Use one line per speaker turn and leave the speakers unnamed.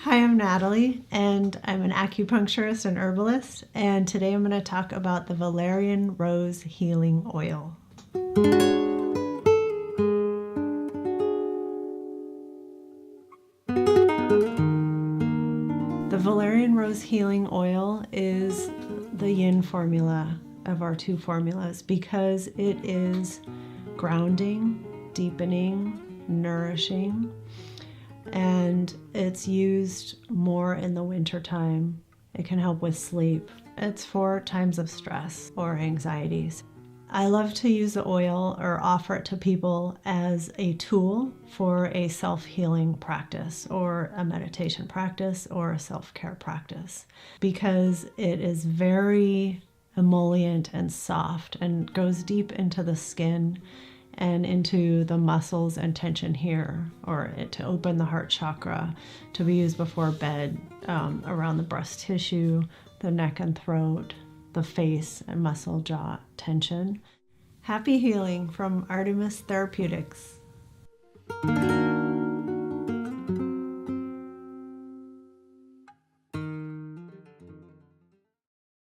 Hi, I'm Natalie, and I'm an acupuncturist and herbalist, and today I'm going to talk about the Valerian Rose Healing Oil. The Valerian Rose Healing Oil is the yin formula of our two formulas because it is grounding, deepening, nourishing, and it's used more in the winter time. It can help with sleep. It's for times of stress or anxieties. I love to use the oil or offer it to people as a tool for a self-healing practice or a meditation practice or a self-care practice because it is very emollient and soft and goes deep into the skin and into the muscles and tension here, or to open the heart chakra, to be used before bed, around the breast tissue, the neck and throat, the face and muscle jaw tension. Happy healing from Artemis Therapeutics.